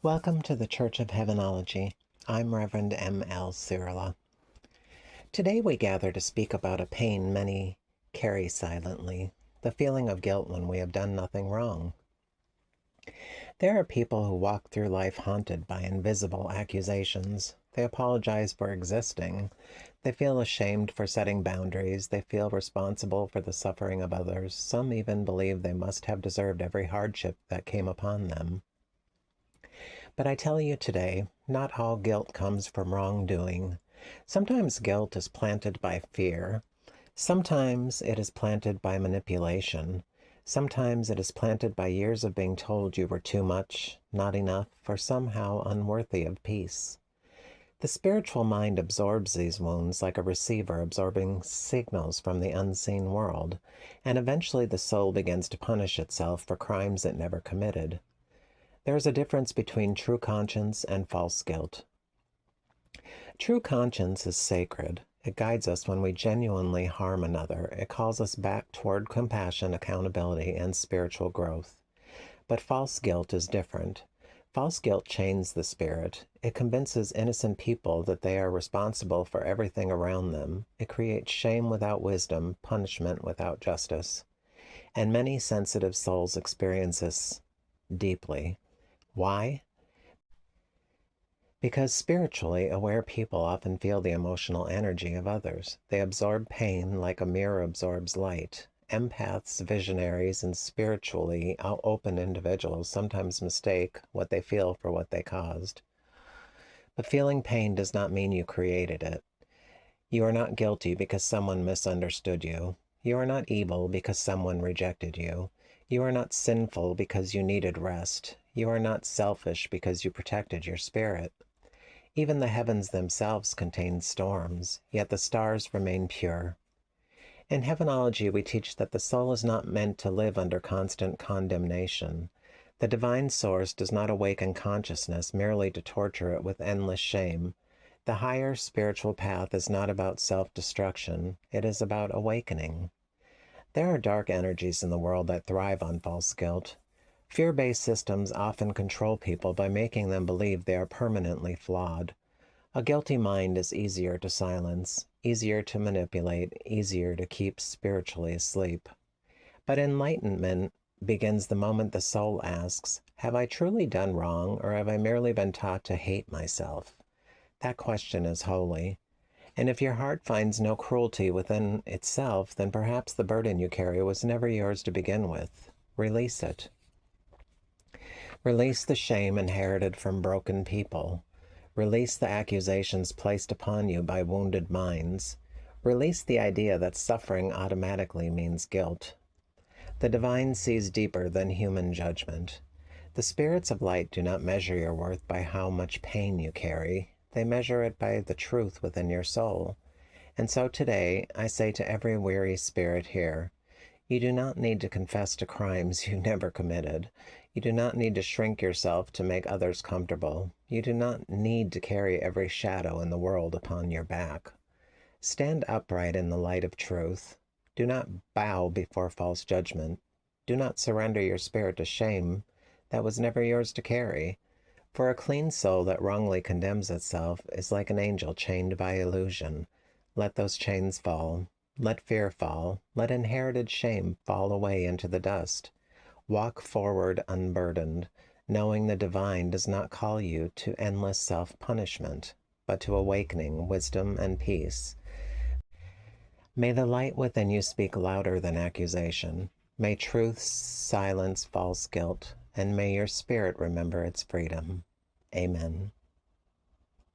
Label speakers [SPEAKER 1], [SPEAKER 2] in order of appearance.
[SPEAKER 1] Welcome to the Church of Heavenology. I'm Reverend M.L. Siirila. Today we gather to speak about a pain many carry silently, the feeling of guilt when we have done nothing wrong. There are people who walk through life haunted by invisible accusations. They apologize for existing. They feel ashamed for setting boundaries. They feel responsible for the suffering of others. Some even believe they must have deserved every hardship that came upon them. But I tell you today, not all guilt comes from wrongdoing. Sometimes guilt is planted by fear. Sometimes it is planted by manipulation. Sometimes it is planted by years of being told you were too much, not enough, or somehow unworthy of peace. The spiritual mind absorbs these wounds like a receiver absorbing signals from the unseen world, and eventually the soul begins to punish itself for crimes it never committed. There is a difference between true conscience and false guilt. True conscience is sacred. It guides us when we genuinely harm another. It calls us back toward compassion, accountability, and spiritual growth. But false guilt is different. False guilt chains the spirit. It convinces innocent people that they are responsible for everything around them. It creates shame without wisdom, punishment without justice. And many sensitive souls experience this deeply. Why? Because spiritually aware people often feel the emotional energy of others. They absorb pain like a mirror absorbs light. Empaths, visionaries, and spiritually open individuals sometimes mistake what they feel for what they caused. But feeling pain does not mean you created it. You are not guilty because someone misunderstood you. You are not evil because someone rejected you. You are not sinful because you needed rest. You are not selfish because you protected your spirit. Even the heavens themselves contain storms, yet the stars remain pure. In Heavenology, we teach that the soul is not meant to live under constant condemnation. The divine source does not awaken consciousness merely to torture it with endless shame. The higher spiritual path is not about self-destruction. It is about awakening. There are dark energies in the world that thrive on false guilt. Fear-based systems often control people by making them believe they are permanently flawed. A guilty mind is easier to silence, easier to manipulate, easier to keep spiritually asleep. But enlightenment begins the moment the soul asks, have I truly done wrong, or have I merely been taught to hate myself? That question is holy. And if your heart finds no cruelty within itself, then perhaps the burden you carry was never yours to begin with. Release it. Release the shame inherited from broken people. Release the accusations placed upon you by wounded minds. Release the idea that suffering automatically means guilt. The divine sees deeper than human judgment. The spirits of light do not measure your worth by how much pain you carry. They measure it by the truth within your soul. And so today, I say to every weary spirit here, you do not need to confess to crimes you never committed. You do not need to shrink yourself to make others comfortable. You do not need to carry every shadow in the world upon your back. Stand upright in the light of truth. Do not bow before false judgment. Do not surrender your spirit to shame that was never yours to carry. For a clean soul that wrongly condemns itself is like an angel chained by illusion. Let those chains fall. Let fear fall. Let inherited shame fall away into the dust. Walk forward unburdened, knowing the divine does not call you to endless self-punishment, but to awakening, wisdom, and peace. May the light within you speak louder than accusation. May truth silence false guilt, and may your spirit remember its freedom. Amen.